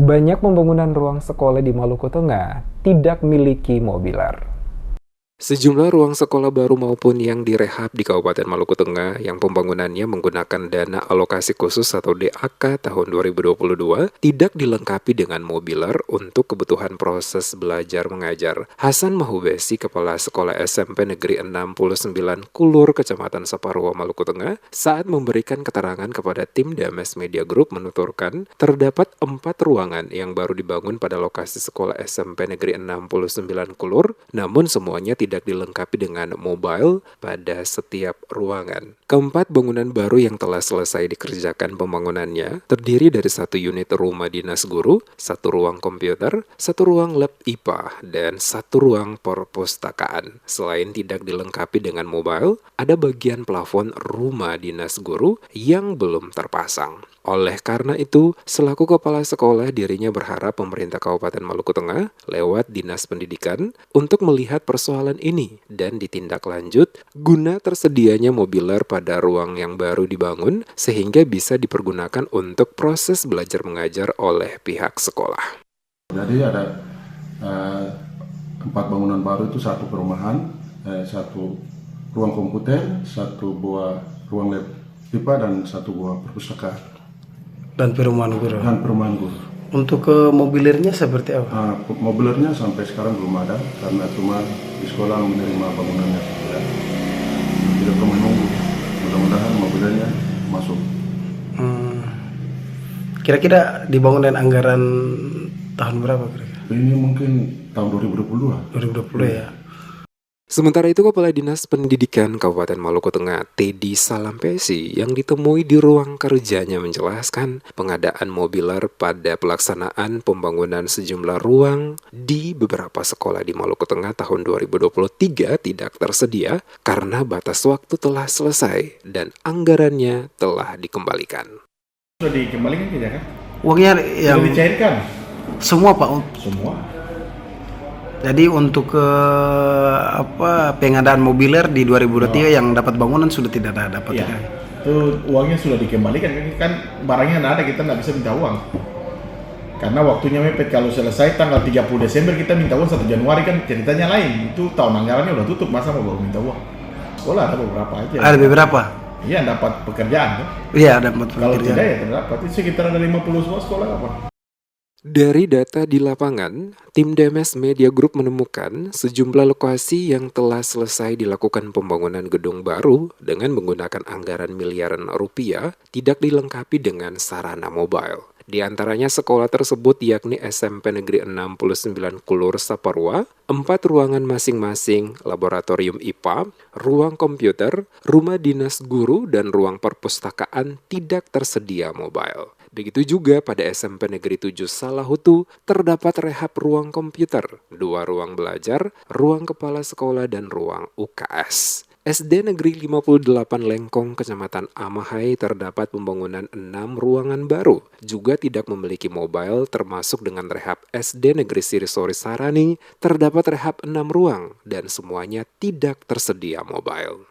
Banyak pembangunan ruang sekolah di Maluku Tengah tidak miliki mobiler. Sejumlah ruang sekolah baru maupun yang direhab di Kabupaten Maluku Tengah yang pembangunannya menggunakan dana alokasi khusus atau DAK tahun 2022 tidak dilengkapi dengan mobiler untuk kebutuhan proses belajar mengajar. Hasan Mahubesi, Kepala Sekolah SMP Negeri 69 Kulur, Kecamatan Saparua, Maluku Tengah, saat memberikan keterangan kepada tim Dames Media Group menuturkan terdapat 4 ruangan yang baru dibangun pada lokasi sekolah SMP Negeri 69 Kulur, namun semuanya tidak dilengkapi dengan mobile pada setiap ruangan. Keempat bangunan baru yang telah selesai dikerjakan pembangunannya terdiri dari 1 unit rumah dinas guru, 1 ruang komputer, 1 ruang lab IPA, dan 1 ruang perpustakaan. Selain tidak dilengkapi dengan mobile, ada bagian plafon rumah dinas guru yang belum terpasang. Oleh karena itu, selaku kepala sekolah, dirinya berharap pemerintah Kabupaten Maluku Tengah lewat Dinas Pendidikan untuk melihat persoalan ini dan ditindaklanjut guna tersedianya mobiler pada ruang yang baru dibangun sehingga bisa dipergunakan untuk proses belajar mengajar oleh pihak sekolah. Jadi ada 4 bangunan baru, itu 1 perumahan, 1 ruang komputer, 1 buah ruang lab IPA, dan 1 buah perpustakaan. Dan perumahan guru. Untuk ke mobilirnya seperti apa? Mobilernya sampai sekarang belum ada karena cuma di sekolah menerima bangunannya saja. Tidak perlu menunggu. Mudah-mudahan mobilernya masuk. Kira-kira dibangun dengan anggaran tahun berapa kira-kira? Ini mungkin tahun 2022. 2020 ya. Sementara itu, Kepala Dinas Pendidikan Kabupaten Maluku Tengah, Teddy Salampesi, yang ditemui di ruang kerjanya menjelaskan pengadaan mobiler pada pelaksanaan pembangunan sejumlah ruang di beberapa sekolah di Maluku Tengah tahun 2023 tidak tersedia karena batas waktu telah selesai dan anggarannya telah dikembalikan. Sudah dikembalikan tidak kan? Uangnya yang Sudah dicairkan? semua Pak. Semua. Jadi untuk pengadaan mobiler di 2023 yang dapat bangunan sudah tidak ada dapat. Iya. Itu uangnya sudah dikembalikan kan barangnya nggak ada, kita nggak bisa minta uang. Karena waktunya mepet, kalau selesai tanggal 30 Desember kita minta uang 1 Januari kan ceritanya lain. Itu tahun anggarannya udah tutup, masa mau baru minta uang? Sekolah ada beberapa aja. Ada beberapa? Iya, dapat pekerjaan kan? Iya, dapat pekerjaan. Kalau tidak ya tidak dapat. Itu sekitar ada 50 sekolah apa? Dari data di lapangan, tim Dames Media Group menemukan sejumlah lokasi yang telah selesai dilakukan pembangunan gedung baru dengan menggunakan anggaran miliaran rupiah tidak dilengkapi dengan sarana mobile. Di antaranya sekolah tersebut yakni SMP Negeri 69 Kulur Saparua, 4 ruangan masing-masing, laboratorium IPA, ruang komputer, rumah dinas guru, dan ruang perpustakaan tidak tersedia mobile. Begitu juga pada SMP Negeri 7 Salahutu terdapat rehab ruang komputer, 2 ruang belajar, ruang kepala sekolah, dan ruang UKS. SD Negeri 58 Lengkong, Kecamatan Amahai terdapat pembangunan 6 ruangan baru, juga tidak memiliki mobile termasuk dengan rehab SD Negeri Sirisori Sarani terdapat rehab 6 ruang dan semuanya tidak tersedia mobile.